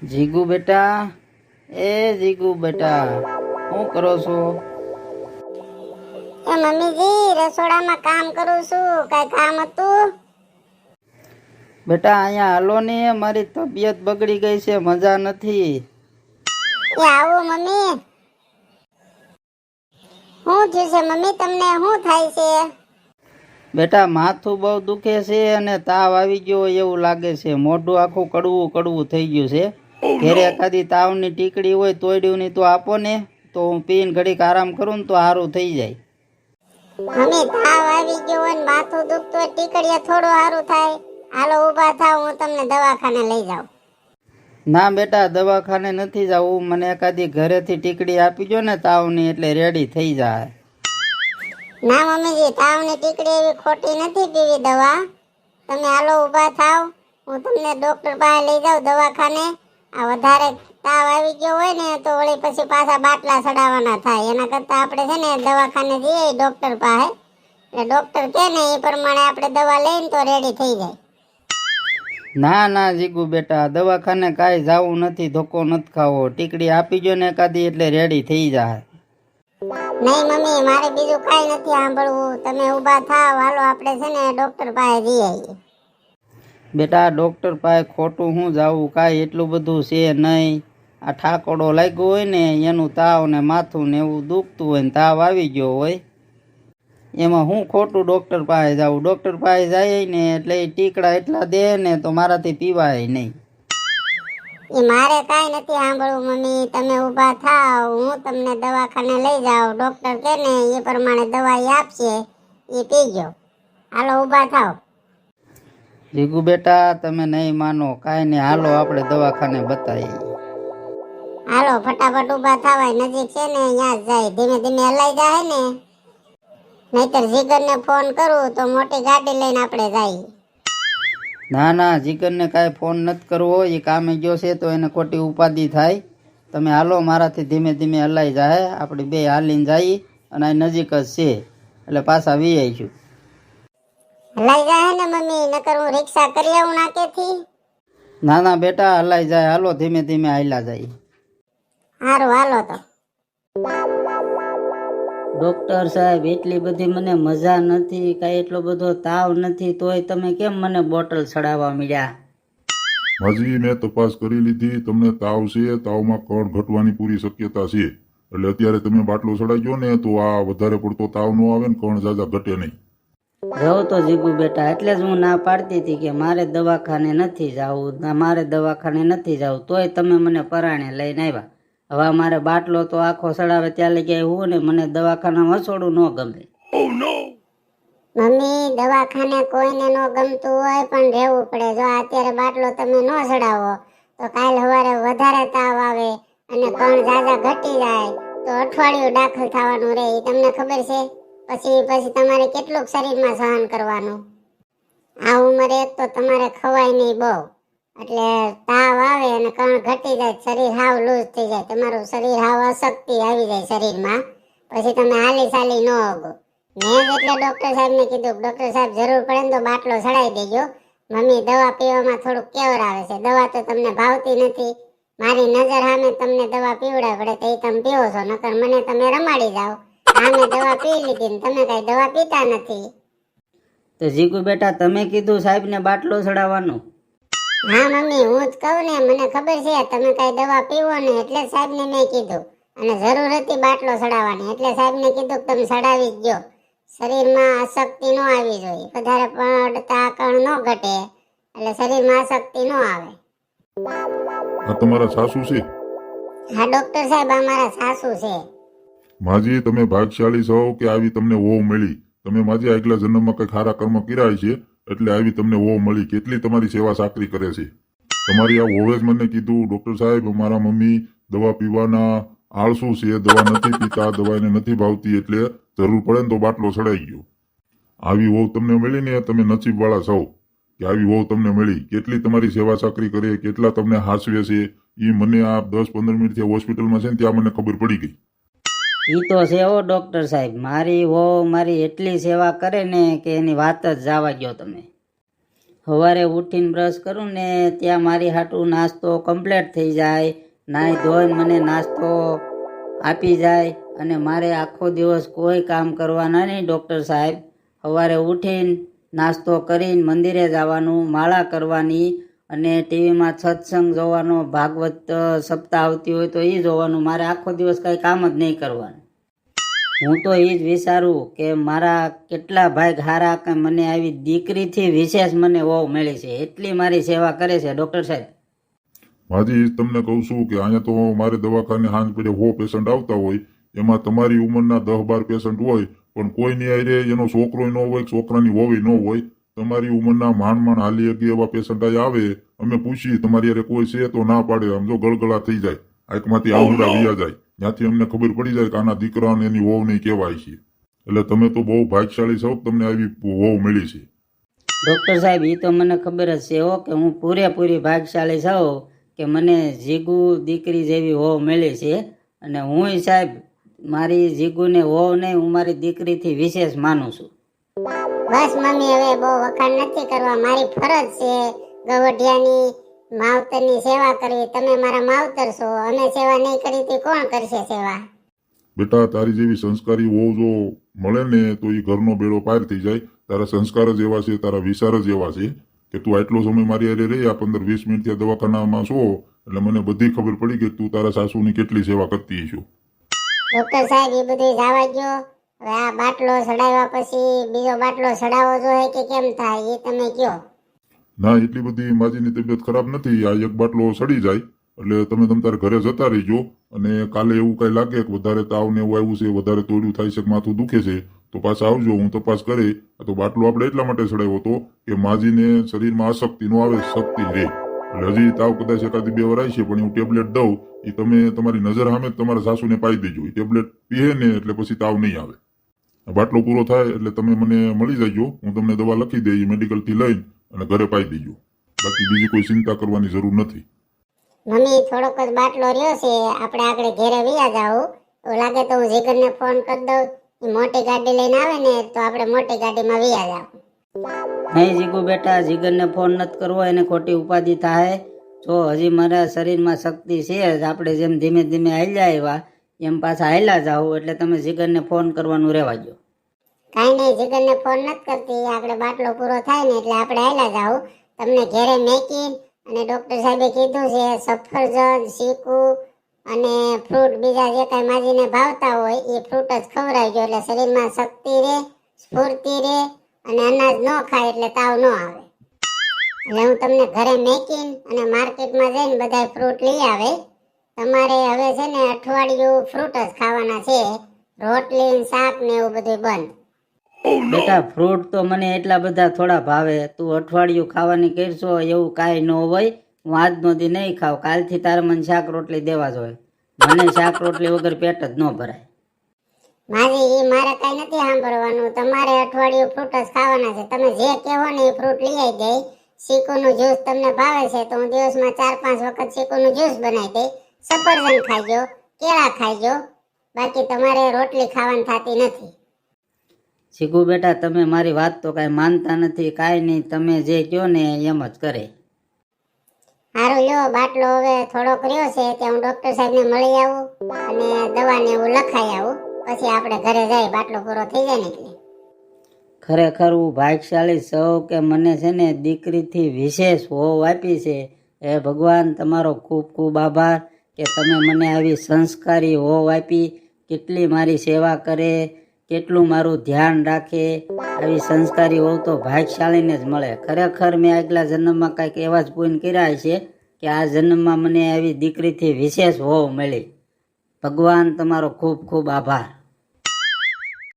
જીગુ બેટા, એ જીગુ બેટા, શું કરો છો? એ મમ્મીજી રસોડામાં કામ કરું છું. કઈ કામ હતું? બેટા અહીંયા હાલો ને, મારી તબિયત બગડી ગઈ છે, મજા નથી. એ આવો મમ્મી. શું થયું છે મમ્મી? તમને શું થાય છે? બેટા માથું બહુ દુખે છે અને તાવ આવી ગયો એવું લાગે છે. મોઢું આખું કડવું કડવું થઈ ગયું છે. ઘેરે એકાદી તાવની ટીકડી હોય તોડ્યુંની તો આપો ને, તો હું પીને ઘડીક આરામ કરું ને તો સારું થઈ જાય. મમ્મી તાવ આવી ગયો હોય ને માથું દુખતું હોય, ટીકડીએ થોડું સારું થાય. હાલો ઊભા થાવ, હું તમને દવાખાને લઈ જાઉં. ના બેટા દવાખાને નથી જવું, મને એકાદી ઘરેથી ટીકડી આપી જો ને તાવની, એટલે રેડી થઈ જાય. ના મમ્મીજી, તાવની ટીકડી એવી ખોટી નથી પીવી દવા. તમે હાલો ઊભા થાવ, હું તમને ડોક્ટર પાસે લઈ જાઉં દવાખાને. આ વધારે તાવ આવી ગયો હોય ને તો વળી પછી પાછા બાટલા ચડાવવાના થાય. એના કરતાં આપણે છે ને દવાખાને જઈએ ડોક્ટર પાસે, એટલે ડોક્ટર કહે ને એ પ્રમાણે આપણે દવા લઈને તો રેડી થઈ જાય. ના ના જીગુ બેટા, દવાખાને કાંઈ જવું નથી, ધોકો નથી ખાવો. ટીકડી આપી જો ને એકાદી એટલે રેડી થઈ જાય. નહીં મમ્મી, મારે બીજું કાંઈ નથી સાંભળવું. તમે ઊભા થાવ, હાલો આપણે છે ને ડોક્ટર પાસે જઈ આવીએ. બેટા ડૉક્ટર પાસે ખોટું શું જાવું, કાંઈ એટલું બધું છે નહીં. આ ઠાકોડો લાગ્યો હોય ને એનું તાવ ને માથું ને એવું દુખતું હોય ને તાવ આવી ગયો હોય, એમાં હું ખોટું ડૉક્ટર પાસે જાઉં. ડૉક્ટર પાસે જાય ને એટલે એ ટીકડા એટલા દે ને તો મારાથી પીવાય નહીં. એ મારે કાંઈ નથી સાંભળવું મમ્મી, તમે ઊભા થાવ, હું તમને દવાખાને લઈ જાઉં. ડોક્ટર કહે ને એ પ્રમાણે દવા આપશે, એ પીજો. હાલો ઊભા થાવ. જીગુ બેટા તમે નહીં માનો, કાંઈ નહીં, હાલો આપણે દવાખાને બતાવીએ. હાલો ફટાફટ ઊભા થવાય, નજીક છે ને અહીંયા જ જાય. ધીમે ધીમે હલાઈ જાય ને, નહીતર જીગરને ફોન કરું તો મોટી ગાડી લઈને આપણે જઈએ. ના ના જીગરને કાંઈ ફોન નથી કરવો, એ કામે ગયો છે તો એને ખોટી ઉપાધિ થાય. તમે હાલો, મારાથી ધીમે ધીમે હલાઈ જાય, આપણે બે હાલીને જઈએ અને આ નજીક જ છે એટલે પાછા વી આવીશું. હલાઈ જાય ને મમ્મી, નકર હું રિક્ષા કરી આવું નાકેથી. ના ના બેટા હલાઈ જાય, હાલો ધીમે ધીમે હાલ્યા જાય. સારું હાલો તો. ડૉક્ટર સાહેબ એટલી બધી મને મજા નથી, કાંઈ એટલો બધો તાવ નથી, તોય તમે કેમ મને બોટલ ચડાવવા મળ્યા? માજી મેં તપાસ કરી લીધી, તમને તાવ છે, તાવમાં કણ ઘટવાની પૂરી શક્યતા છે. એટલે અત્યારે તમે બાટલો ચડાવજો ને તો આ વધારે પડતો તાવ ન આવે ને કણ જાજા ઘટે નહીં. રહો તો જીગુ બેટા, એટલે જ હું ના પાડતી હતી કે મારે દવાખાને નથી જવું, મારે દવાખાને નથી જવું, તોય તમે મને પરાણે લઈને આવ્યા. હવે મારે બાટલો તો આખો ચડાવે ત્યાં લઈ હું ને મને દવાખાનામાં વસોડું ન ગમે. મમ્મી દવાખાને કોઈને ન ગમતું હોય પણ રહેવું પડે. જો અત્યારે બાટલો તમે ન ચડાવો તો કાલ સવારે વધારે તાવ આવે અને કણ ઝાઝા ઘટી જાય તો અઠવાડિયું દાખલ થવાનું રહે. એ તમને ખબર છે? પછી તમારે કેટલું શરીરમાં સહન કરવાનું. આ ઉંમરે એક તો તમારે ખવાય નહીં બહુ, એટલે તાવ આવે અને કણ ઘટી જાય, શરીર હાવ લૂઝ થઈ જાય, તમારું શરીર હાવ અશક્તિ આવી જાય શરીરમાં, પછી તમે હાલી ચાલી ન હોગો. મેં એટલે ડોક્ટર સાહેબને કીધું, ડોક્ટર સાહેબ જરૂર પડે ને તો બાટલો ચડાવી દેજો. મમ્મી દવા પીવામાં થોડુંક કેવર આવે છે, દવા તો તમને ભાવતી નથી. મારી નજર સામે તમને દવા પીવડાવી પડે તો એ તમે પીવો છો, નકર મને તમે રમાડી જાઓ. આમે દવા પી લીધી ને તમે કઈ દવા પીતા નથી. તો જીગુ બેટા તમે કીધું સાહેબને બાટલો ચડાવવાનો? હા મમ્મી હું જ કહું ને, મને ખબર છે તમે કઈ દવા પીવો ને, એટલે સાહેબને મેં કીધું. અને જરૂર હતી બાટલો ચડાવવાની, એટલે સાહેબને કીધું કે તમે ચડાવી જ જો. શરીરમાં અશક્તિ ન આવી જોઈએ, વધારે પડતા કણ ન ઘટે, એટલે શરીરમાં અશક્તિ ન આવે. આ તમારા સાસુ છે? હા ડોક્ટર સાહેબ અમારા સાસુ છે. માજી તમે ભાગશાળી છો કે આવી તમને વહુ મળી. તમે માજી આગલા જન્મમાં કઈ ખારા કર્મ કર્યા છે એટલે આવી તમને વહુ મળી. કેટલી તમારી સેવા સાકરી કરે છે. તમારી આ વહુએ જ મને કીધું, ડોક્ટર સાહેબ અમારા મમ્મી દવા પીવાના આળસુ છે, દવા નથી પીતા, દવા એને નથી ભાવતી, એટલે જરૂર પડે ને તો બાટલો ચડાઈ ગયો. આવી વહુ તમને મળી ને તમે નસીબ વાળા છો કે આવી વહુ તમને મળી. કેટલી તમારી સેવા સાકરી કરે, કેટલા તમને હાસવે છે, એ મને આ 10-15 મિનિટથી હોસ્પિટલમાં છે ને ત્યાં મને ખબર પડી ગઈ. ઈ તો છે હો ડૉક્ટર સાહેબ, મારી વહુ મારી એટલી સેવા કરે ને કે એની વાત જ જવા ગયો તમે. સવારે ઉઠીને બ્રશ કરું ને ત્યાં મારી હાટું નાસ્તો કમ્પ્લીટ થઈ જાય, નાહી ધોઈને મને નાસ્તો આપી જાય અને મારે આખો દિવસ કોઈ કામ કરવાના નહીં ડૉક્ટર સાહેબ. સવારે ઉઠીને નાસ્તો કરીને મંદિરે જવાનું, માળા કરવાની અને ટીવીમાં સત્સંગ જોવાનો, ભાગવત સપ્તાહ આવતી હોય તો એ જોવાનું. મારે આખો દિવસ કાંઈ કામ જ નહીં કરવાનું. હું તો એ જ વિચારું કે મારા કેટલા ભાઈ હારા કે મને આવી દીકરીથી વિશેષ મને વહુ મળી છે, એટલી મારી સેવા કરે છે ડૉક્ટર સાહેબ. માજી તમને કહું છું કે અહીંયા તો મારે દવાખાને હાંજ પડે 100 પેશન્ટ આવતા હોય, એમાં તમારી ઉંમરના 10-12 પેશન્ટ હોય, પણ કોઈની આરે એનો છોકરો ન હોય, છોકરાની વહુ ન હોય. તમારી ઉંમરના માંડ હાલી અગી એવા પેશન્ટ આવે, અમે પૂછીએ તમારી અરે કોઈ છે તો ના પાડે, આમ જો ગળગળા થઈ જાય, આંખમાંથી આંગળા વિયા જાય, ત્યાંથી અમને ખબર પડી જાય કે આના દીકરા અને એની વહુ નહીં કહેવાય છે. એટલે તમે તો બહુ ભાગ્યશાળી છો, તમને આવી વહુ મળી છે. ડૉક્ટર સાહેબ એ તો મને ખબર જ છે હો કે હું પૂરેપૂરી ભાગ્યશાળી છું કે મને જીગુ દીકરી જેવી વહુ મળી છે. અને હું સાહેબ મારી જીગુને વહુ નહીં, હું મારી દીકરીથી વિશેષ માનું છું. બસ મમ્મી, હવે બહુ વખાણ નથી કરવા. મારી ફરજ છે ગવઢિયાની માવતરની સેવા કરવી. તમે મારા માવતર છો, અમે સેવા નહીં કરી તો કોણ કરશે સેવા? બેટા તારી જેવી સંસ્કારી વહુ જો મળે ને તો એ ઘરનો બેડો પાર થઈ જાય. તારા સંસ્કાર જ એવા છે, તારા વિચાર જ એવા છે કે તું આટલો સમય મારી હારે રહી, આ 15-20 મિનિટ ત્યાં દવાખાનામાં છો એટલે મને બધી ખબર પડી કે તું તારા સાસુની કેટલી સેવા કરતી છું. ડોક્ટર સાહેબ એ બધું જવા દો. હવે આ બાટલો ચડાવ્યા પછી બીજો બાટલો ચડાવવો જોઈએ કે કેમ થાય એ તમે કયો. ના એટલી બધી માજીની તબિયત ખરાબ નથી, આ એક બાટલો સડી જાય એટલે તમે તારા ઘરે જતા રહીજો. અને કાલે એવું કઈ લાગે કે વધારે તાવ ને એવું આવ્યું છે, વધારે તોડ્યું થાય છે, માથું દુખે છે તો પાછા આવજો, હું તપાસ કરી. તો બાટલો આપણે એટલા માટે ચડાવ્યો હતો કે માજીને શરીરમાં અશક્તિ નો આવે, શક્તિ રહે. એટલે હજી તાવ કદાચ 1-2 વાર આવી છે, પણ હું ટેબ્લેટ દઉં એ તમે તમારી નજર સામે તમારા સાસુને પાઈ દેજો. એ ટેબ્લેટ પીએ ને એટલે પછી તાવ નહીં આવે. બાટલો પૂરો થાય એટલે તમે મને મળી જજો, હું તમને દવા લખી દઈ, મેડિકલથી લઈને અને ઘરે પાઈ દેજો. બાકી બીજી કોઈ ચિંતા કરવાની જરૂર નથી. મમ્મી થોડોક જ બાટલો રહ્યો છે, આપણે આગળ ઘેરે વયા જાવું. એવું લાગે તો હું જીગરને ફોન કરી દઉં, એ મોટી ગાડી લઈને આવે ને તો આપણે મોટી ગાડીમાં વયા જાવ. નહીં જીગુ બેટા, જીગરને ફોન નથી કરવો, એને ખોટી ઉપાધિ થાય. જો હજી મારા શરીરમાં શક્તિ છે જ, આપણે જેમ ધીમે ધીમે હાલ્યા આવ્યા એમ પાછા હાલ્યા જાવ, એટલે તમે જીગરને ફોન કરવાનું રહેવા દો. કાંઈ નહીં, જીગરને ફોન નથી કરતી, આપણે બાટલો પૂરો થાય ને એટલે આપણે હાલ્યા જાવ. તમને ઘેરે મેકીને અને ડોક્ટર સાહેબે કીધું છે સફરજન, ચીકુ અને ફ્રૂટ બીજા જે કાંઈ માજીને ભાવતા હોય એ ફ્રૂટ જ ખવડાવજો, એટલે શરીરમાં શક્તિ રહે, સ્ફૂર્તિ રહે અને અનાજ ન ખાય એટલે તાવ ન આવે. એટલે હું તમને ઘરે મેકીને અને માર્કેટમાં જઈને બધા ફ્રૂટ લઈ આવે. તમારે હવે છે ને અઠવાડિયું ફ્રૂટ જ ખાવાના છે, રોટલી શાક ને એવું બધું બંધ. બેટા ફ્રૂટ તો મને એટલા બધા થોડા ભાવે, તું અઠવાડિયું ખાવાની કરશો એવું કાંઈ ન હોય. હું આજનો દી નહીં ખાવ, કાલથી તારે મને શાક રોટલી દેવા જોઈએ. મને શાક રોટલી વગર પેટ જ ન ભરાય. માજી એ મારે કઈ નથી સાંભળવાનું, તમારે અઠવાડિયું ફ્રૂટ જ ખાવાના છે. તમે જે કહેવો ને એ ફ્રૂટ લઈ આવી દઈ. ચીકુનું જ્યુસ તમને ભાવે છે તો હું દિવસમાં 4-5 વખત ચીકુનું જ્યુસ બનાવી દઈ. સફરજન ખાઈજો, કેળા ખાઈજો, બાકી તમારે રોટલી ખાવાની થતી નથી. શીખું બેટા, તમે મારી વાત તો કાંઈ માનતા નથી, કાંઈ નહીં, તમે જે કહો ને એમ જ કરે. સારું લ્યો, બાટલો હવે થોડોક રહ્યો છે ત્યાં હું ડોક્ટર સાહેબને મળી આવું અને દવાને એવું લખાઈ આવું, પછી આપણે ઘરે જઈ બાટલો પૂરો થઈ જાય ને એટલે. ખરેખર હું ભાગ્યશાળી છું કે મને છે ને દીકરીથી વિશેષ વહુ આપી છે. હે ભગવાન, તમારો ખૂબ ખૂબ આભાર કે તમે મને આવી સંસ્કારી વહુ આપી, કેટલી મારી સેવા કરે, કેટલું મારું ધ્યાન રાખે. આવી સંસ્કારી વહુ તો ભાગ્યશાળીને જ મળે. ખરેખર મેં આગલા જન્મમાં કંઈક એવા જ પુણ્ય કર્યા છે કે આ જન્મમાં મને આવી દીકરીથી વિશેષ વહુ મળી. ભગવાન તમારો ખૂબ ખૂબ આભાર.